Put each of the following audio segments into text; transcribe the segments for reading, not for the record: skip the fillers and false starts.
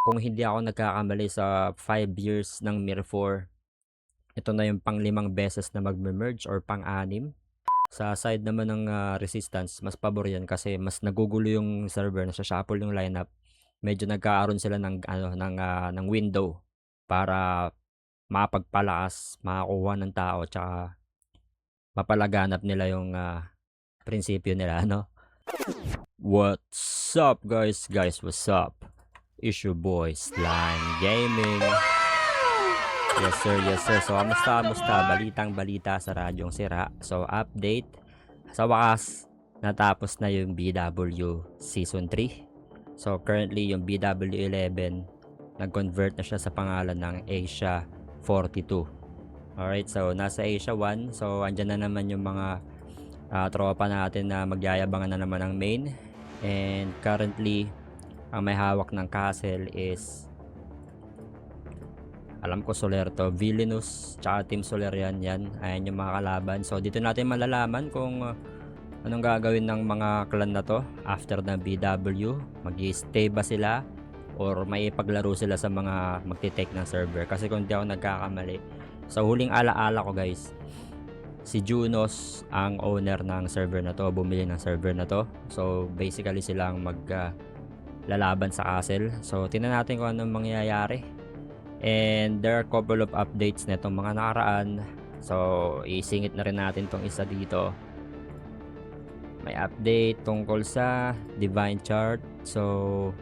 Kung hindi ako nagkakamali sa 5 years ng Mir4, ito na yung pang-limang beses na magme-merge or pang-anim. Sa side naman ng Resistance, mas pabor yan kasi mas nagugulo yung server, nasha-shuffle yung lineup. Medyo nagkakaroon sila ng window para mapagpalakas, makakuha ng tao, tsaka mapalaganap nila yung prinsipyo nila, ano? What's up, guys? What's up? It's your boy, Slime Gaming. Yes, sir. So, kamusta? Balitang-balita sa Radyong Sira. So, update. Sa wakas, natapos na yung BW Season 3. So, currently, yung BW11, nag-convert na siya sa pangalan ng Asia 42. Alright, so, nasa Asia 1. So, andyan na naman yung mga tropa natin na magyayabangan na naman ng main. And currently, ang may hawak ng castle is, alam ko Soler to, Villainous, tsaka Team Soler yan. Ayan yung mga kalaban. So dito natin malalaman kung anong gagawin ng mga clan na to after ng BW. Mag-i-stay ba sila or may ipaglaro sila sa mga magti-take ng server? Kasi kung di ako nagkakamali, sa huling alaala ko guys, si Junos ang owner ng server na to, bumili ng server na to. So basically silang lalaban sa castle. So tingnan natin kung anong mangyayari. And there are a couple of updates na itong mga nakaraan. So isingit na rin natin tong isa dito. May update tungkol sa Divine Chart. So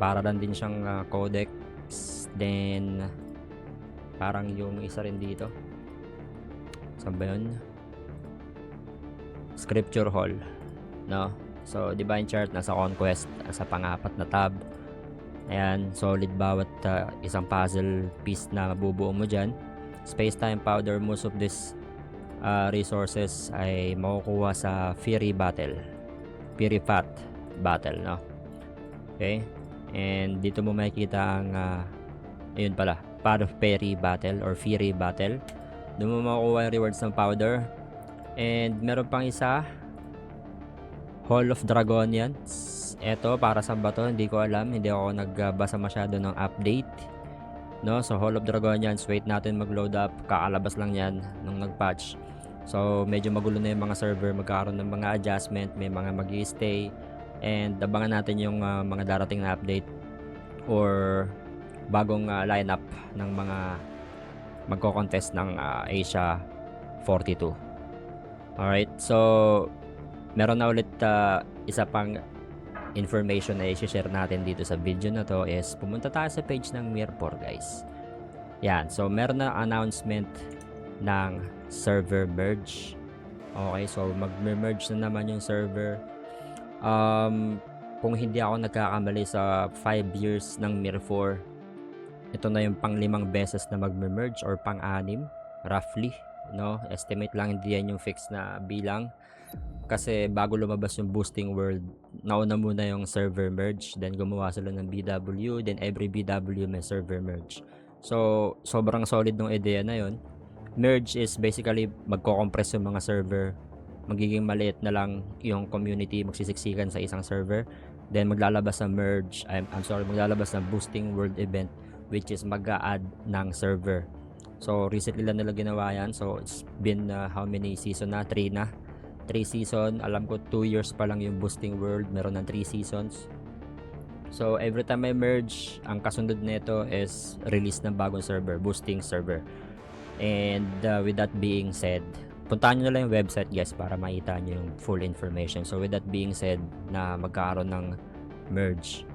para lang din siyang codex. Then parang yung isa rin dito, saan ba yun? Scripture Hall, no? So Divine Chart nasa Conquest, sa pang-apat na tab. Ayan, solid bawat isang puzzle piece na mabubuo mo dyan. Space-time powder, most of this resources ay makukuha sa Fury Fat Battle, no? Okay, and dito mo makikita ang ayun pala, Path of Fury Battle or Fury Battle. Doon mo makukuha yung rewards ng powder. And meron pang isa, Hall of Dragonians. Eto, para sa bato, hindi ko alam. Hindi ako nagbasa masyado ng update. No? So, Hall of Dragonians, wait natin mag-load up. Kakalabas lang yan nung nag-patch. So, medyo magulo na yung mga server. Magkakaroon ng mga adjustment. May mga mag-i-stay. And abangan natin yung mga darating na update or bagong lineup ng mga magko-contest ng Asia 42. Alright, so meron na ulit isa pang information na i-share natin dito sa video na to is pumunta tayo sa page ng Mir4 guys. Yan, so meron na announcement ng server merge. Okay, so mag-merge na naman yung server. Kung hindi ako nagkakamali sa 5 years ng Mir4, ito na yung pang-limang beses na mag-merge or pang-anim roughly, no? Estimate lang, hindi yan yung fixed na bilang. Kasi bago lumabas yung boosting world, nauna muna yung server merge, then gumawa sila ng BW, then every BW may server merge. So sobrang solid ng ideya na yon. Merge is basically magko-compress yung mga server, magiging maliit na lang yung community, magsisiksikan sa isang server, then maglalabas ng maglalabas ng boosting world event, which is mag-a-add ng server. So recently lang nila ginawa yan. So it's been how many season na? 3 na. 3 season, alam ko 2 years pa lang yung boosting world, meron ng 3 seasons. So every time I merge, ang kasunod nito is release ng bagong server, boosting server. And with that being said, puntahan nyo na lang yung website guys para makita nyo yung full information. So with that being said, na magkakaroon ng merge,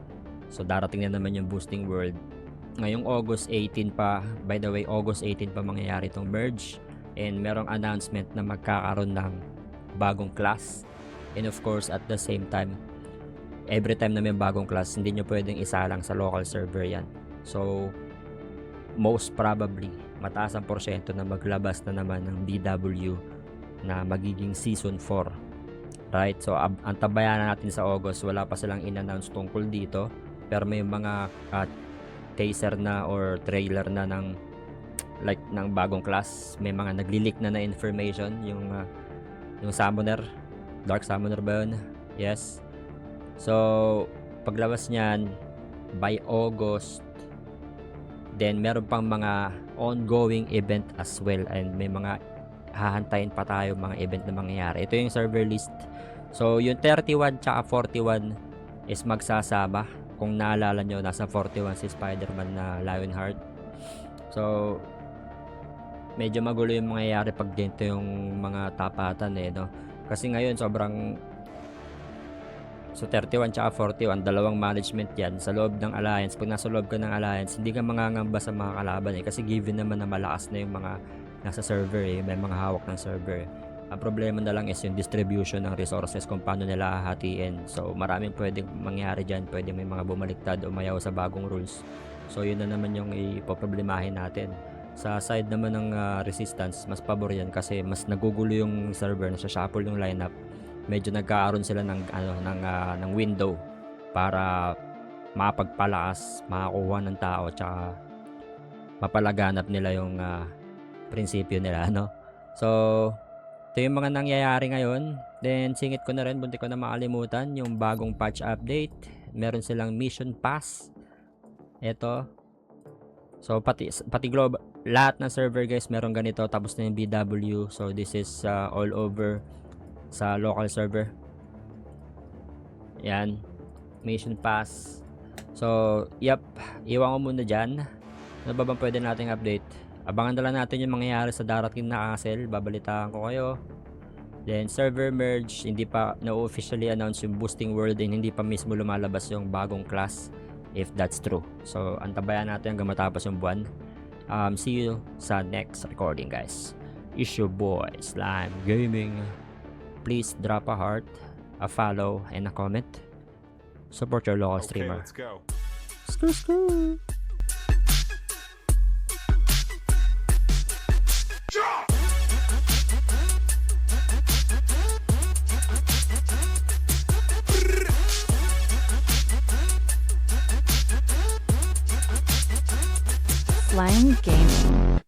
so darating na naman yung boosting world ngayong August 18 pa. By the way, August 18 pa mangyayari itong merge. And merong announcement na magkakaroon ng bagong class. And of course, at the same time, every time na may bagong class, hindi nyo pwedeng isalang sa local server yan. So most probably, mataas ang porsyento na maglabas na naman ng BW na magiging season 4. Right? So antabayan natin sa August. Wala pa silang in-announce tungkol dito, pero may mga teaser na or trailer na ng bagong class. May mga nagli-leak na information, yung Summoner, Dark Summoner ba yun? Yes. So paglabas niyan, by August. Then meron pang mga ongoing event as well, and may mga hahantayin pa tayo mga event na mangyayari. Ito yung server list. So yung 31 tsaka 41 is magsasama. Kung naalala nyo, nasa 41 si Spider-Man na Lionheart. So medyo magulo yung mangyayari pag ganito yung mga tapatan no? Kasi ngayon sobrang, so 31 tsaka 41, dalawang management yan sa loob ng alliance. Pag nasa loob ka ng alliance, hindi ka mangangamba sa mga kalaban kasi given naman na malakas na yung mga nasa server may mga hawak ng server. Ang problema na lang is yung distribution ng resources, kung paano nila hahatiin. So maraming pwedeng mangyari dyan, pwedeng may mga bumaliktad o mayaw sa bagong rules. So yun na naman yung ipoproblemahin natin. Sa side naman ng resistance, mas pabor yan kasi mas nagugulo yung server, nasa-shuffle yung lineup. Medyo nagkaaroon sila ng window para mapagpalakas, makakuha ng tao, tsaka mapalaganap nila yung prinsipyo nila, no? So ito yung mga nangyayari ngayon. Then singit ko na rin, bunti ko na makalimutan yung bagong patch update. Meron silang mission pass. Ito. So pati global, lahat ng server guys meron ganito, tapos na yung BW. So this is all over sa local server. Yan, mission pass. So yep, iwan ko muna dyan. Ano ba bang pwede nating update? Abangan na lang natin yung mangyayari sa darating na castle. Babalitaan ko kayo. Then server merge, hindi pa na-officially announce yung boosting world, and hindi pa mismo lumalabas yung bagong class, if that's true. So antabayan natin hanggang matapos yung buwan. See you sa next recording guys. It's your boy Slime Gaming. Please drop a heart, a follow, and a comment. Support your local streamer. Let's go. Screw screw. Slime Gaming.